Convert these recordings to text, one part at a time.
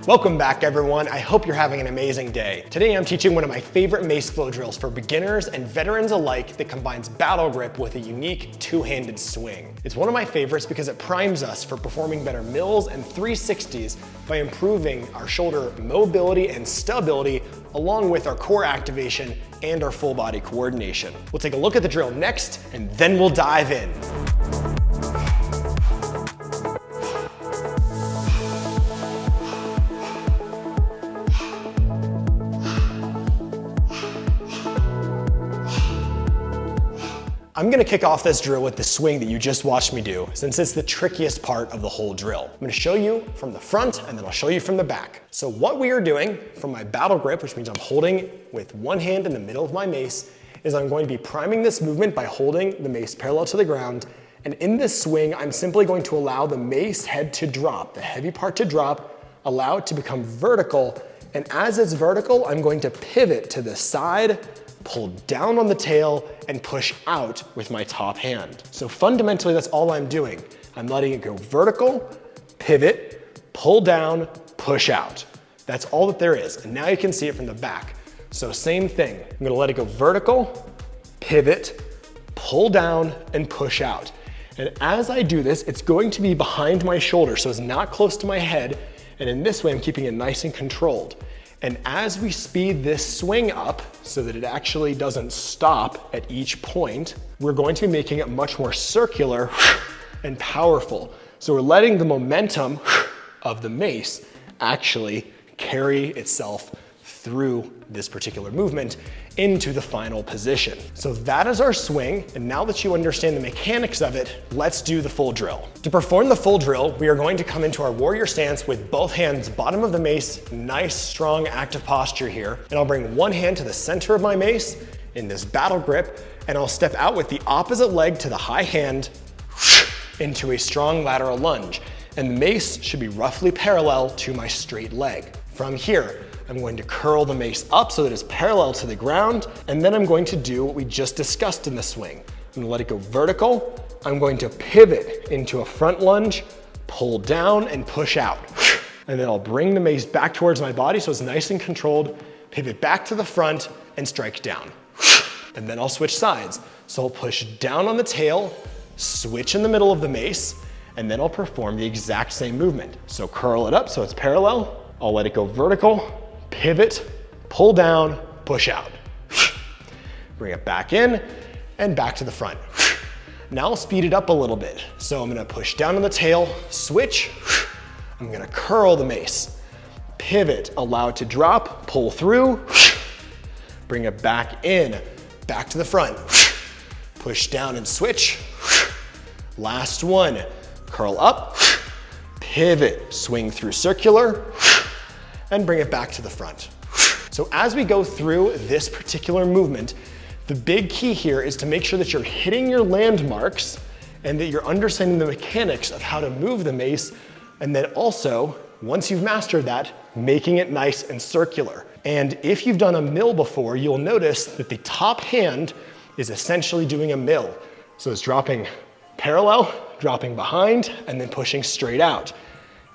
Welcome back, everyone. I hope you're having an amazing day. Today I'm teaching one of my favorite mace flow drills for beginners and veterans alike that combines battle grip with a unique two-handed swing. It's one of my favorites because it primes us for performing better mills and 360s by improving our shoulder mobility and stability along with our core activation and our full body coordination. We'll take a look at the drill next and then we'll dive in. I'm gonna kick off this drill with the swing that you just watched me do, since it's the trickiest part of the whole drill. I'm gonna show you from the front and then I'll show you from the back. So what we are doing from my battle grip, which means I'm holding with one hand in the middle of my mace, is I'm going to be priming this movement by holding the mace parallel to the ground. And in this swing, I'm simply going to allow the mace head to drop, the heavy part to drop, allow it to become vertical. And as it's vertical, I'm going to pivot to the side, pull down on the tail, and push out with my top hand. So fundamentally, that's all I'm doing. I'm letting it go vertical, pivot, pull down, push out. That's all that there is. And now you can see it from the back. So same thing. I'm gonna let it go vertical, pivot, pull down, and push out. And as I do this, it's going to be behind my shoulder, so it's not close to my head. And in this way, I'm keeping it nice and controlled. And as we speed this swing up so that it actually doesn't stop at each point, we're going to be making it much more circular and powerful. So we're letting the momentum of the mace actually carry itself through this particular movement into the final position. So that is our swing, and now that you understand the mechanics of it, let's do the full drill. To perform the full drill, we are going to come into our warrior stance with both hands bottom of the mace, nice, strong, active posture here, and I'll bring one hand to the center of my mace in this battle grip, and I'll step out with the opposite leg to the high hand into a strong lateral lunge, and the mace should be roughly parallel to my straight leg. From here, I'm going to curl the mace up so that it's parallel to the ground, and then I'm going to do what we just discussed in the swing. I'm gonna let it go vertical. I'm going to pivot into a front lunge, pull down and push out. And then I'll bring the mace back towards my body so it's nice and controlled, pivot back to the front and strike down. And then I'll switch sides. So I'll push down on the tail, switch in the middle of the mace, and then I'll perform the exact same movement. So curl it up so it's parallel. I'll let it go vertical, pivot, pull down, push out. Bring it back in and back to the front. Now I'll speed it up a little bit. So I'm gonna push down on the tail, switch. I'm gonna curl the mace, pivot, allow it to drop, pull through, bring it back in, back to the front. Push down and switch. Last one, curl up, pivot, swing through circular, and bring it back to the front. So as we go through this particular movement, the big key here is to make sure that you're hitting your landmarks and that you're understanding the mechanics of how to move the mace, and then also, once you've mastered that, making it nice and circular. And if you've done a mill before, you'll notice that the top hand is essentially doing a mill. So it's dropping parallel, dropping behind, and then pushing straight out.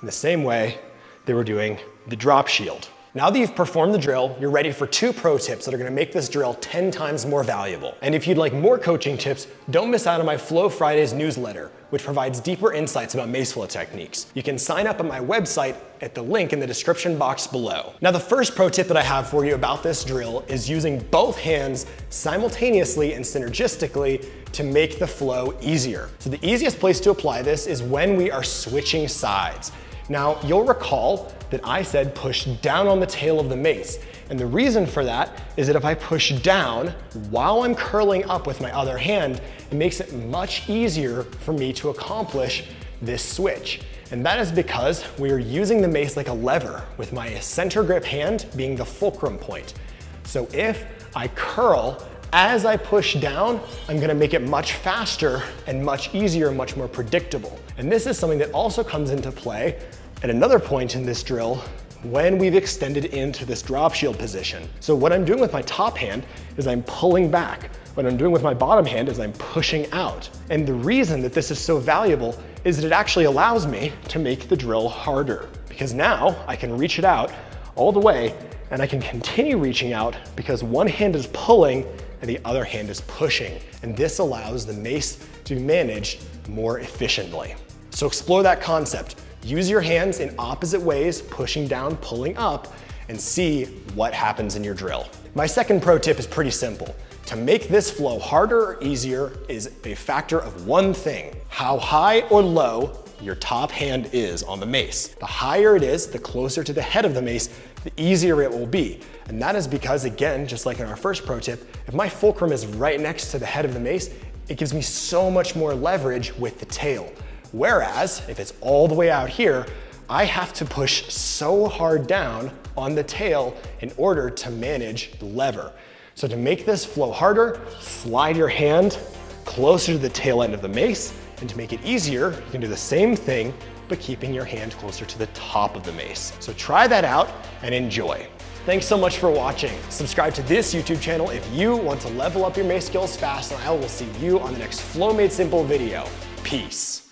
In the same way they were doing the drop shield. Now that you've performed the drill, you're ready for 2 pro tips that are gonna make this drill 10 times more valuable. And if you'd like more coaching tips, don't miss out on my Flow Fridays newsletter, which provides deeper insights about mace flow techniques. You can sign up at my website at the link in the description box below. Now the first pro tip that I have for you about this drill is using both hands simultaneously and synergistically to make the flow easier. So the easiest place to apply this is when we are switching sides. Now, you'll recall that I said push down on the tail of the mace. And the reason for that is that if I push down while I'm curling up with my other hand, it makes it much easier for me to accomplish this switch. And that is because we are using the mace like a lever, with my center grip hand being the fulcrum point. So if I curl as I push down, I'm gonna make it much faster and much easier, much more predictable. And this is something that also comes into play at another point in this drill when we've extended into this drop shield position. So what I'm doing with my top hand is I'm pulling back. What I'm doing with my bottom hand is I'm pushing out. And the reason that this is so valuable is that it actually allows me to make the drill harder, because now I can reach it out all the way and I can continue reaching out because one hand is pulling and the other hand is pushing. And this allows the mace to be managed more efficiently. So explore that concept. Use your hands in opposite ways, pushing down, pulling up, and see what happens in your drill. My second pro tip is pretty simple. To make this flow harder or easier is a factor of one thing: how high or low your top hand is on the mace. The higher it is, the closer to the head of the mace, the easier it will be. And that is because, again, just like in our first pro tip, if my fulcrum is right next to the head of the mace, it gives me so much more leverage with the tail. Whereas, if it's all the way out here, I have to push so hard down on the tail in order to manage the lever. So to make this flow harder, slide your hand closer to the tail end of the mace, and to make it easier, you can do the same thing, but keeping your hand closer to the top of the mace. So try that out and enjoy. Thanks so much for watching. Subscribe to this YouTube channel if you want to level up your mace skills fast, and I will see you on the next Flow Made Simple video. Peace.